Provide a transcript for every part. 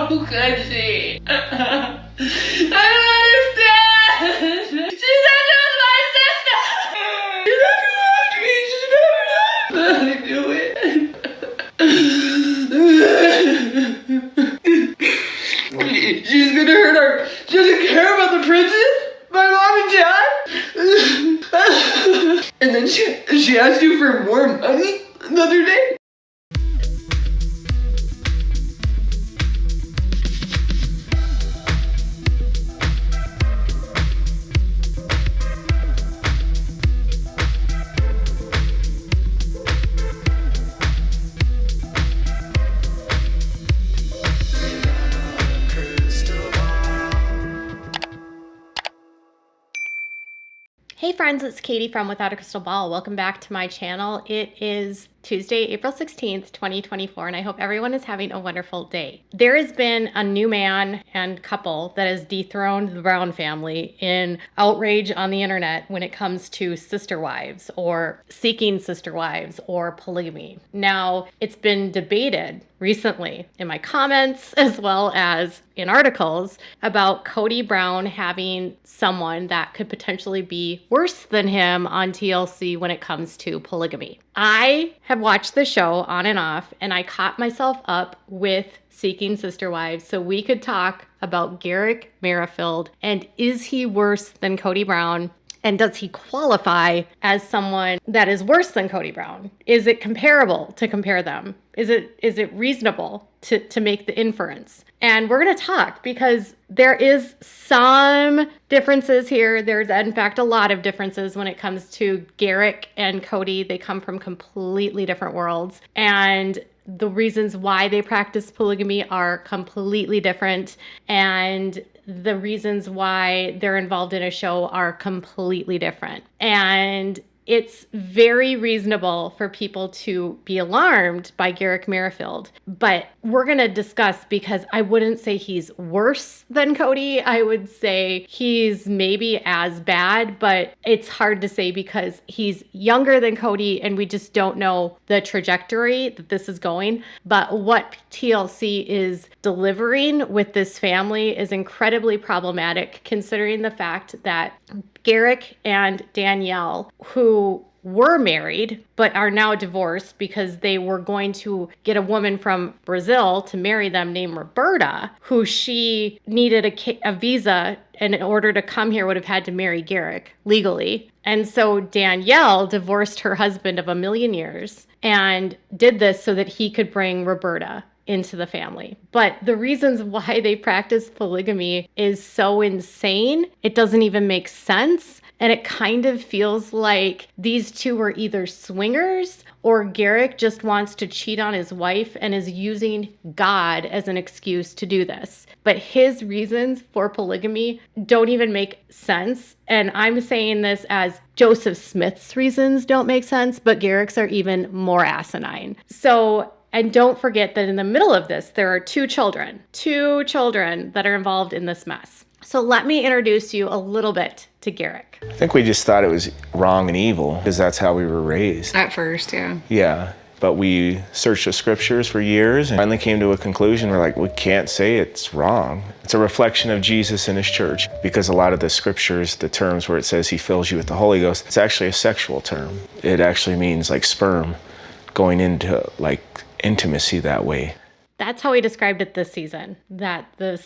How could she? I don't understand. She said she was my sister. She never loved me. She never loved me. I knew it. She's gonna hurt her. She doesn't care about the princess, my mom and dad. And then she asked you for more money the other day. Hey friends, it's Katie from Without a Crystal Ball. Welcome back to my channel. It is Tuesday, April 16th, 2024, and I hope everyone is having a wonderful day. There has been a new man and couple that has dethroned the Brown family in outrage on the internet when it comes to sister wives or seeking sister wives or polygamy. Now, it's been debated recently in my comments as well as in articles about Kody Brown having someone that could potentially be worse than him on TLC when it comes to polygamy. I have watched the show on and off, and I caught myself up with Seeking Sister Wives so we could talk about Garrick Merrifield and is he worse than Kody Brown? And does he qualify as someone that is worse than Kody Brown? Is it comparable to compare them? Is it reasonable to make the inference? And we're going to talk because there is some differences here. There's, in fact, a lot of differences when it comes to Garrick and Kody. They come from completely different worlds. And the reasons why they practice polygamy are completely different. And the reasons why they're involved in a show are completely different. And it's very reasonable for people to be alarmed by Garrick Merrifield, but we're going to discuss because I wouldn't say he's worse than Kody. I would say he's maybe as bad, but it's hard to say because he's younger than Kody and we just don't know the trajectory that this is going. But what TLC is delivering with this family is incredibly problematic considering the fact that Garrick and Danielle, who were married but are now divorced because they were going to get a woman from Brazil to marry them named Roberta, who she needed a visa and in order to come here would have had to marry Garrick legally. And so Danielle divorced her husband of 1,000,000 years and did this so that he could bring Roberta into the family. But the reasons why they practice polygamy is so insane. It doesn't even make sense. And it kind of feels like these two were either swingers or Garrick just wants to cheat on his wife and is using God as an excuse to do this. But his reasons for polygamy don't even make sense. And I'm saying this as Joseph Smith's reasons don't make sense, but Garrick's are even more asinine. And don't forget that in the middle of this, there are two children that are involved in this mess. So let me introduce you a little bit to Garrick. I think we just thought it was wrong and evil because that's how we were raised. At first, yeah. Yeah, but we searched the scriptures for years and finally came to a conclusion. We're like, we can't say it's wrong. It's a reflection of Jesus and his church because a lot of the scriptures, the terms where it says he fills you with the Holy Ghost, it's actually a sexual term. It actually means like sperm going into like intimacy that way. That's how he described it this season, that the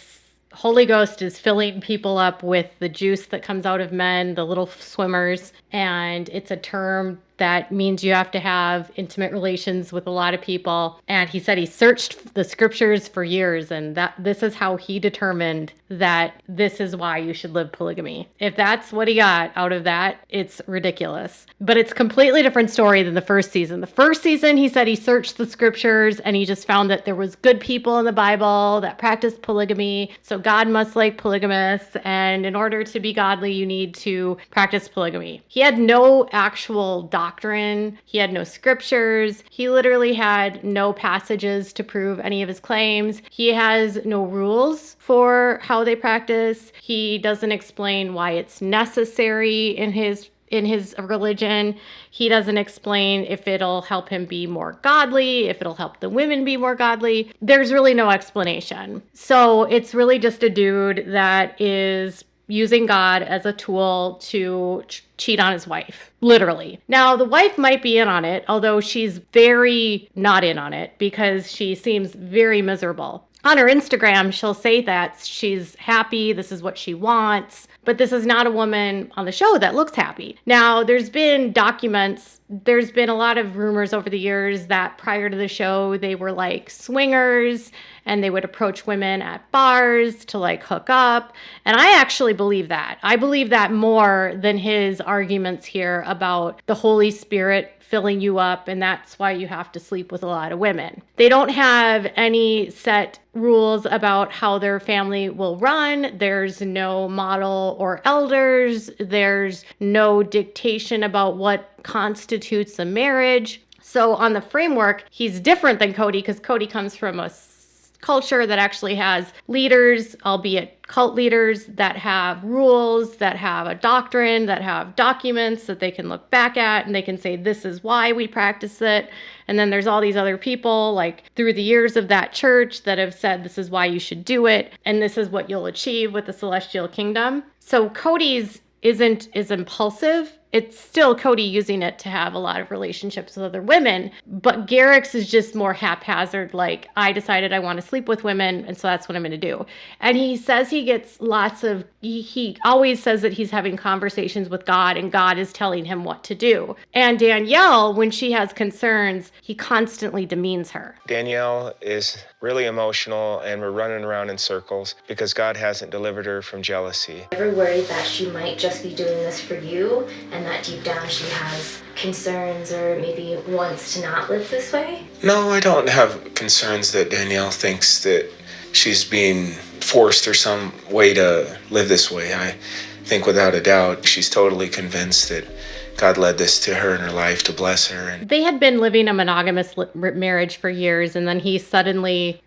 Holy Ghost is filling people up with the juice that comes out of men, the little swimmers, and it's a term that means you have to have intimate relations with a lot of people. And he said he searched the scriptures for years, and that this is how he determined that this is why you should live polygamy. If that's what he got out of that, it's ridiculous. But it's a completely different story than the first season. The first season, he said he searched the scriptures and he just found that there was good people in the Bible that practiced polygamy. So God must like polygamists. And in order to be godly, you need to practice polygamy. He had no actual doctrine. He had no scriptures. He literally had no passages to prove any of his claims. He has no rules for how they practice. He doesn't explain why it's necessary in his in his religion. He doesn't explain if it'll help him be more godly, if it'll help the women be more godly. There's really no explanation. So it's really just a dude that is using God as a tool to cheat on his wife, literally. Now, the wife might be in on it, although she's very not in on it because she seems very miserable. On her Instagram, she'll say that she's happy, this is what she wants, but this is not a woman on the show that looks happy. Now, there's been a lot of rumors over the years that prior to the show, they were like swingers and they would approach women at bars to like hook up. And I actually believe that. I believe that more than his arguments here about the Holy Spirit filling you up, and that's why you have to sleep with a lot of women. They don't have any set rules about how their family will run. There's no model or elders. There's no dictation about what constitutes a marriage. So on the framework, he's different than Kody because Kody comes from a culture that actually has leaders, albeit cult leaders, that have rules, that have a doctrine, that have documents that they can look back at and they can say, this is why we practice it. And then there's all these other people like through the years of that church that have said, this is why you should do it. And this is what you'll achieve with the celestial kingdom. So Kody's isn't as impulsive. It's still Kody using it to have a lot of relationships with other women, but Garrick's is just more haphazard, like, I decided I want to sleep with women, and so that's what I'm going to do. And he says he gets he always says that he's having conversations with God, and God is telling him what to do. And Danielle, when she has concerns, he constantly demeans her. Danielle is really emotional, and we're running around in circles because God hasn't delivered her from jealousy. Ever worried that she might just be doing this for you, and that deep down she has concerns or maybe wants to not live this way? No, I don't have concerns that Danielle thinks that she's being forced or some way to live this way. I think without a doubt she's totally convinced that God led this to her in her life to bless her. And they had been living a monogamous marriage for years, and then he suddenly,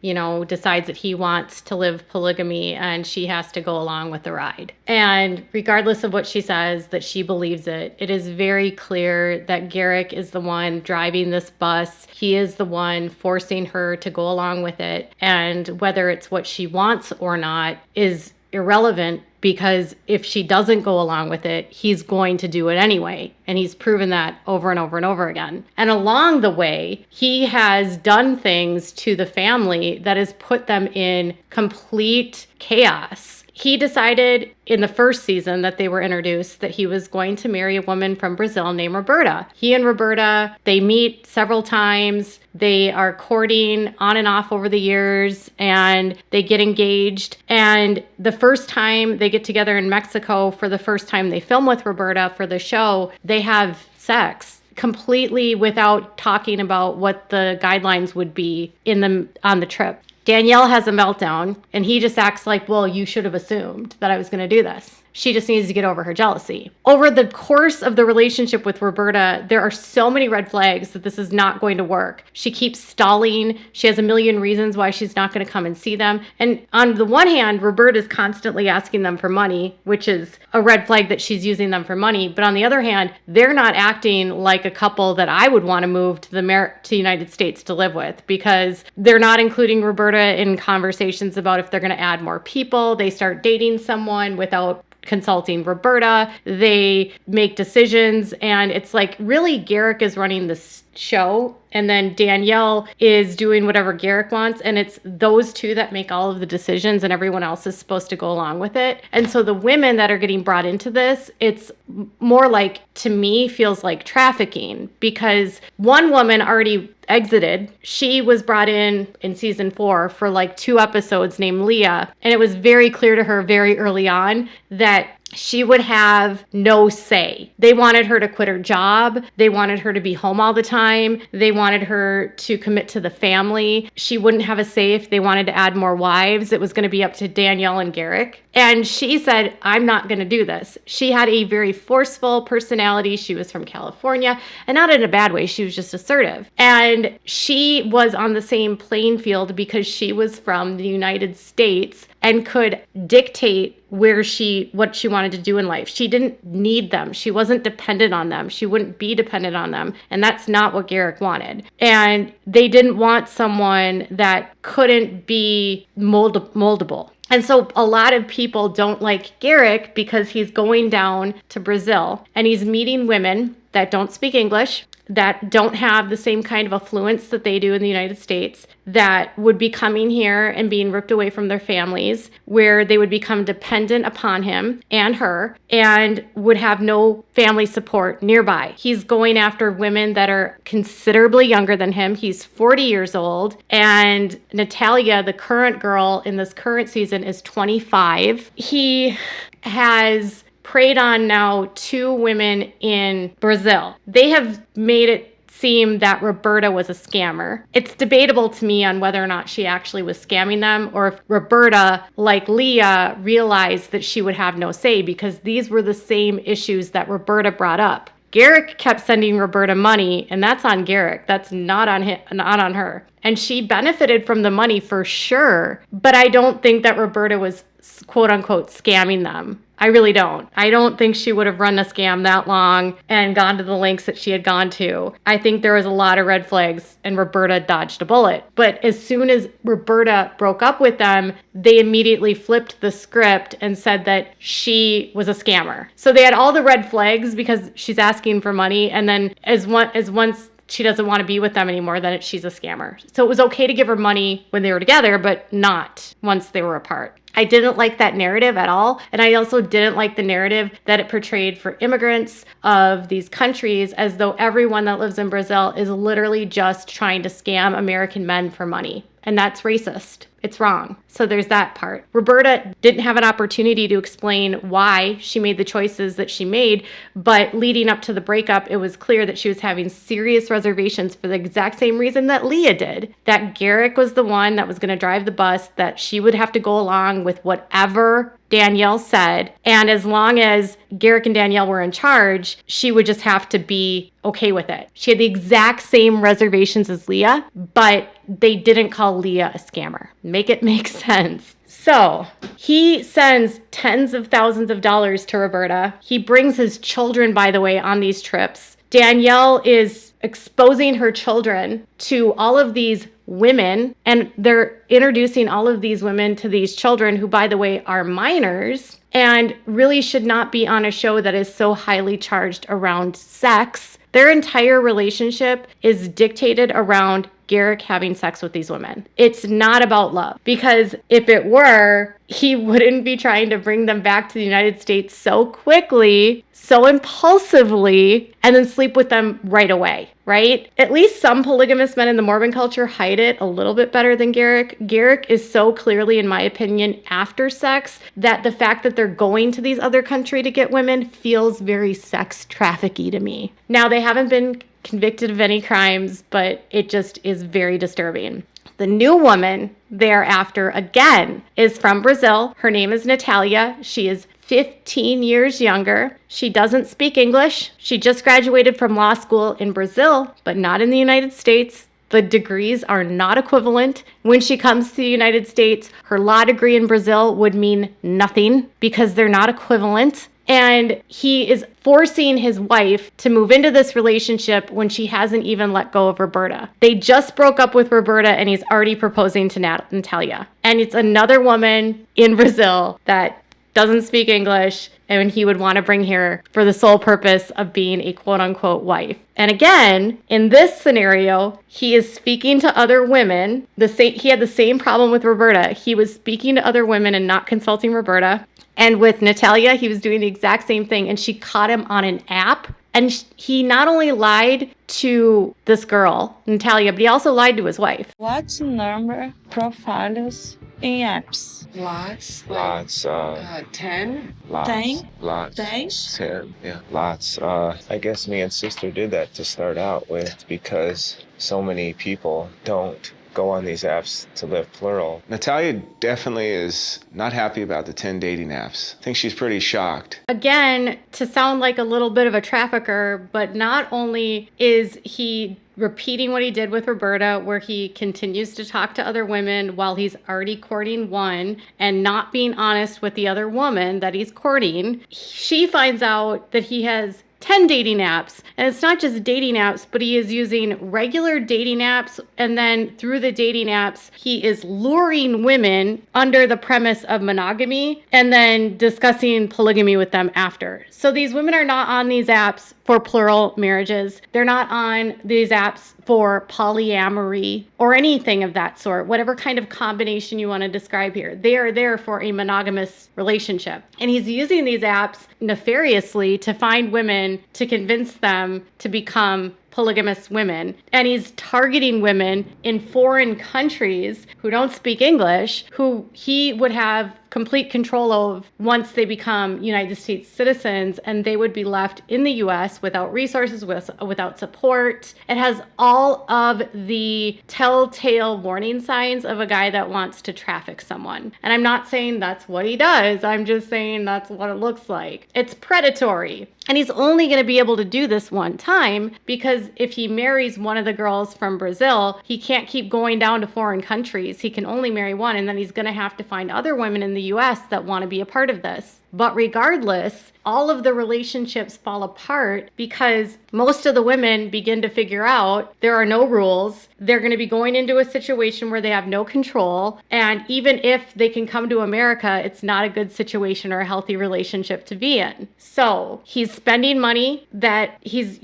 decides that he wants to live polygamy, and she has to go along with the ride. And regardless of what she says, that she believes it, it is very clear that Garrick is the one driving this bus. He is the one forcing her to go along with it. And whether it's what she wants or not is irrelevant, because if she doesn't go along with it, he's going to do it anyway. And he's proven that over and over and over again. And along the way, he has done things to the family that has put them in complete chaos. He decided in the first season that they were introduced that he was going to marry a woman from Brazil named Roberta. He and Roberta, they meet several times. They are courting on and off over the years, and they get engaged. And the first time they get together in Mexico, for the first time they film with Roberta for the show, they have sex completely without talking about what the guidelines would be on the trip. Danielle has a meltdown, and he just acts like, well, you should have assumed that I was going to do this. She just needs to get over her jealousy. Over the course of the relationship with Roberta, there are so many red flags that this is not going to work. She keeps stalling. She has a million reasons why she's not going to come and see them. And on the one hand, Roberta is constantly asking them for money, which is a red flag that she's using them for money. But on the other hand, they're not acting like a couple that I would want to move to the United States to live with, because they're not including Roberta in conversations about if they're going to add more people. They start dating someone without consulting Roberta. They make decisions, and it's like really Garrick is running this show, and then Danielle is doing whatever Garrick wants, and it's those two that make all of the decisions, and everyone else is supposed to go along with it. And so the women that are getting brought into this, it's more like, to me, feels like trafficking, because one woman already exited. She was brought in season 4 for like 2 episodes, named Leah, and it was very clear to her very early on that she would have no say. They wanted her to quit her job. They wanted her to be home all the time. They wanted her to commit to the family. She wouldn't have a say if they wanted to add more wives. It was going to be up to Danielle and Garrick. And she said, I'm not going to do this. She had a very forceful personality. She was from California, and not in a bad way. She was just assertive. And she was on the same playing field because she was from the United States, and could dictate what she wanted to do in life. She didn't need them. She wasn't dependent on them. She wouldn't be dependent on them. And that's not what Garrick wanted. And they didn't want someone that couldn't be moldable. And so a lot of people don't like Garrick because he's going down to Brazil and he's meeting women that don't speak English, that don't have the same kind of affluence that they do in the United States, that would be coming here and being ripped away from their families, where they would become dependent upon him and her and would have no family support nearby. He's going after women that are considerably younger than him. He's 40 years old, and Natalia, the current girl in this current season, is 25. He has preyed on now 2 women in Brazil. They have made it seem that Roberta was a scammer. It's debatable to me on whether or not she actually was scamming them, or if Roberta, like Leah, realized that she would have no say, because these were the same issues that Roberta brought up. Garrick kept sending Roberta money, and that's on Garrick. That's not on him, not on her. And she benefited from the money for sure, but I don't think that Roberta was quote unquote scamming them. I really don't. I don't think she would have run a scam that long and gone to the lengths that she had gone to. I think there was a lot of red flags and Roberta dodged a bullet. But as soon as Roberta broke up with them, they immediately flipped the script and said that she was a scammer. So they had all the red flags because she's asking for money, and then as once she doesn't want to be with them anymore, then she's a scammer. So it was okay to give her money when they were together, but not once they were apart. I didn't like that narrative at all. And I also didn't like the narrative that it portrayed for immigrants of these countries, as though everyone that lives in Brazil is literally just trying to scam American men for money. And that's racist. It's wrong. So there's that part. Roberta didn't have an opportunity to explain why she made the choices that she made, but leading up to the breakup, it was clear that she was having serious reservations for the exact same reason that Leah did, that Garrick was the one that was going to drive the bus, that she would have to go along with whatever Danielle said. And as long as Garrick and Danielle were in charge, she would just have to be okay with it. She had the exact same reservations as Leah, but they didn't call Leah a scammer. Make it make sense. So he sends tens of thousands of dollars to Roberta. He brings his children, by the way, on these trips. Danielle is exposing her children to all of these women, and they're introducing all of these women to these children who, by the way, are minors and really should not be on a show that is so highly charged around sex. Their entire relationship is dictated around Garrick having sex with these women. It's not about love, because if it were, he wouldn't be trying to bring them back to the United States so quickly, so impulsively, and then sleep with them right away, right? At least some polygamous men in the Mormon culture hide it a little bit better than Garrick. Garrick is so clearly, in my opinion, after sex, that the fact that they're going to these other countries to get women feels very sex trafficky to me. Now, they haven't been convicted of any crimes, but it just is very disturbing. The new woman thereafter, again, is from Brazil. Her name is Natalia. She is 15 years younger. She doesn't speak English. She just graduated from law school in Brazil, but not in the United States. The degrees are not equivalent. When she comes to the United States, her law degree in Brazil would mean nothing because they're not equivalent. And he is forcing his wife to move into this relationship when she hasn't even let go of Roberta. They just broke up with Roberta and he's already proposing to Natalia. And it's another woman in Brazil that doesn't speak English, and he would want to bring here for the sole purpose of being a quote-unquote wife. And again, in this scenario, he is speaking to other women. He had the same problem with Roberta. He was speaking to other women and not consulting Roberta. And with Natalia, he was doing the exact same thing, and she caught him on an app. And he not only lied to this girl, Natalia, but he also lied to his wife. What number profiles in apps? Lots. Lots. 10? Lots. 10? Lots. 10? 10. Yeah. Lots. I guess me and sister did that to start out with because so many people don't go on these apps to live plural. Natalia definitely is not happy about the 10 dating apps. I think she's pretty shocked. Again, to sound like a little bit of a trafficker, but not only is he repeating what he did with Roberta, where he continues to talk to other women while he's already courting one and not being honest with the other woman that he's courting. She finds out that he has 10 dating apps. And it's not just dating apps, but he is using regular dating apps. And then through the dating apps, he is luring women under the premise of monogamy and then discussing polygamy with them after. So these women are not on these apps for plural marriages. They're not on these apps for polyamory or anything of that sort, whatever kind of combination you want to describe here. They are there for a monogamous relationship. And he's using these apps nefariously to find women to convince them to become polygamous women. And he's targeting women in foreign countries who don't speak English, who he would have complete control of once they become United States citizens, and they would be left in the US without resources, without support. It has all of the telltale warning signs of a guy that wants to traffic someone. And I'm not saying that's what he does. I'm just saying that's what it looks like. It's predatory. And he's only going to be able to do this one time because if he marries one of the girls from Brazil, he can't keep going down to foreign countries. He can only marry one, and then he's going to have to find other women in the US that want to be a part of this. But regardless, all of the relationships fall apart because most of the women begin to figure out there are no rules. They're going to be going into a situation where they have no control. And even if they can come to America, it's not a good situation or a healthy relationship to be in. So he's spending money that he's,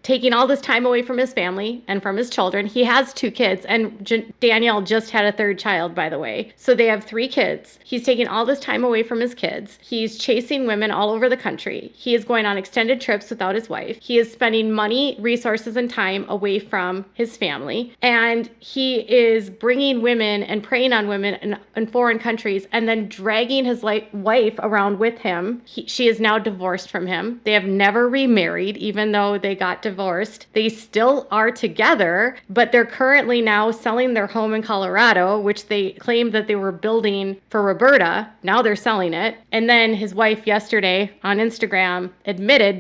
taking all this time away from his family and from his children. He has 2 kids, and Danielle just had a 3rd child, by the way. So they have 3 kids. He's taking all this time away from his kids. He's chasing women all over the country. He is going on extended trips without his wife. He is spending money, resources, and time away from his family. And he is bringing women and preying on women in foreign countries and then dragging his wife around with him. She is now divorced from him. They have never remarried, even though they got divorced. They still are together, but they're currently now selling their home in Colorado, which they claimed that they were building for Roberta. Now they're selling it. And then his wife yesterday on Instagram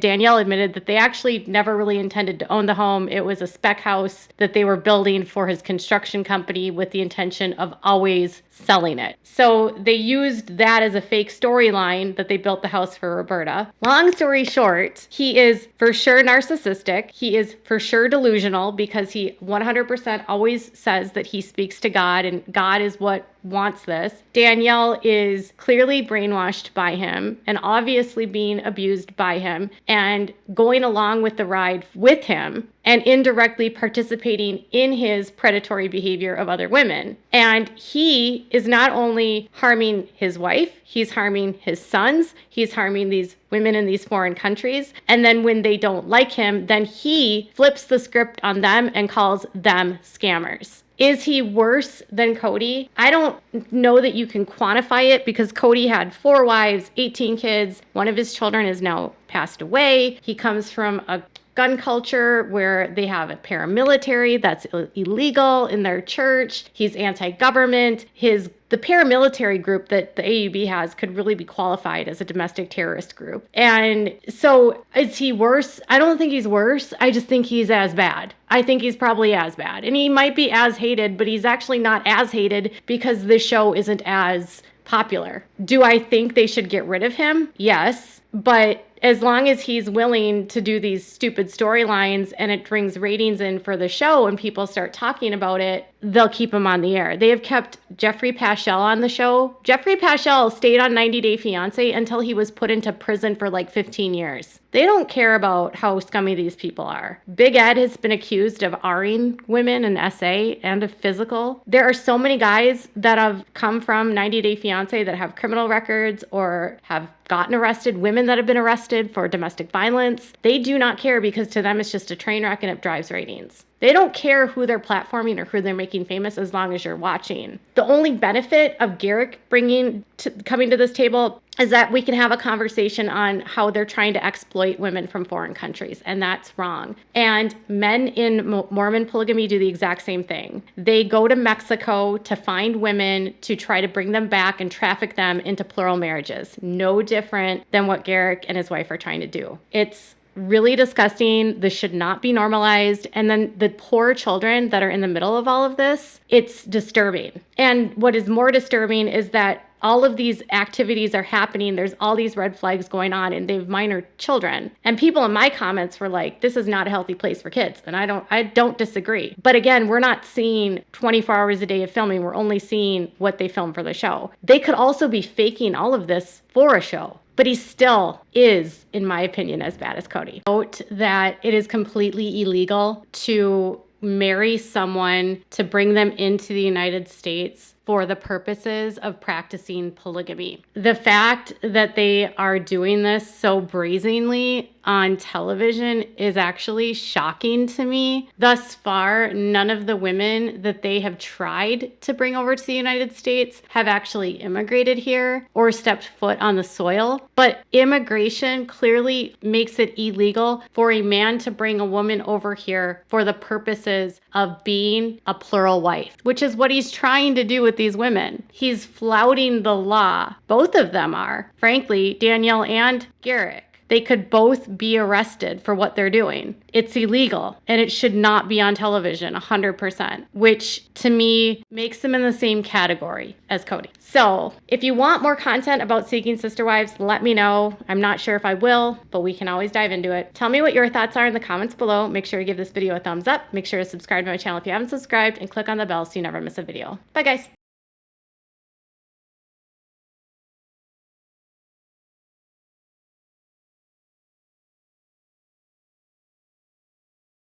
Danielle admitted that they actually never really intended to own the home. It was a spec house that they were building for his construction company with the intention of always selling it. So they used that as a fake storyline that they built the house for Roberta. Long story short, he is for sure narcissistic. He is for sure delusional because he 100% always says that he speaks to God and God is what wants this. Danielle is clearly brainwashed by him and obviously being abused by him and going along with the ride with him and indirectly participating in his predatory behavior of other women. And he is not only harming his wife, he's harming his sons, he's harming these women in these foreign countries. And then when they don't like him, then he flips the script on them and calls them scammers. Is he worse than Kody? I don't know that you can quantify it because Kody had 4 wives, 18 kids. One of his children is now passed away. He comes from a gun culture where they have a paramilitary that's illegal in their church. He's anti-government. The paramilitary group that the AUB has could really be qualified as a domestic terrorist group. And so is he worse? I don't think he's worse. I just think he's as bad. I think he's probably as bad. And he might be as hated, but he's actually not as hated because the show isn't as popular. Do I think they should get rid of him? Yes. But as long as he's willing to do these stupid storylines and it brings ratings in for the show and people start talking about it, they'll keep him on the air. They have kept Jeffrey Paschal on the show. Jeffrey Paschal stayed on 90 Day Fiancé until he was put into prison for like 15 years. They don't care about how scummy these people are. Big Ed has been accused of R-ing women in SA and of physical. There are so many guys that have come from 90 Day Fiancé that have criminal records or have gotten arrested, women that have been arrested for domestic violence. They do not care because to them it's just a train wreck and it drives ratings. They don't care who they're platforming or who they're making famous as long as you're watching. The only benefit of Garrick coming to this table is that we can have a conversation on how they're trying to exploit women from foreign countries, and that's wrong. And men in Mormon polygamy do the exact same thing. They go to Mexico to find women to try to bring them back and traffic them into plural marriages. No different than what Garrick and his wife are trying to do. It's really disgusting. This should not be normalized. And then the poor children that are in the middle of all of this, it's disturbing. And what is more disturbing is that all of these activities are happening. There's all these red flags going on, and they've minor children. And people in my comments were like, this is not a healthy place for kids. And I don't disagree. But again, we're not seeing 24 hours a day of filming. We're only seeing what they film for the show. They could also be faking all of this for a show. But he still is, in my opinion, as bad as Cody. Note that it is completely illegal to marry someone to bring them into the United States for the purposes of practicing polygamy. The fact that they are doing this so brazenly on television is actually shocking to me. Thus far, none of the women that they have tried to bring over to the United States have actually immigrated here or stepped foot on the soil. But immigration clearly makes it illegal for a man to bring a woman over here for the purposes of being a plural wife, which is what he's trying to do with these women. He's flouting the law. Both of them are. Frankly, Danielle and Garrick. They could both be arrested for what they're doing. It's illegal, and it should not be on television 100%, which to me makes them in the same category as Cody. So if you want more content about Seeking Sister Wives, let me know. I'm not sure if I will, but we can always dive into it. Tell me what your thoughts are in the comments below. Make sure to give this video a thumbs up. Make sure to subscribe to my channel if you haven't subscribed, and click on the bell so you never miss a video. Bye, guys.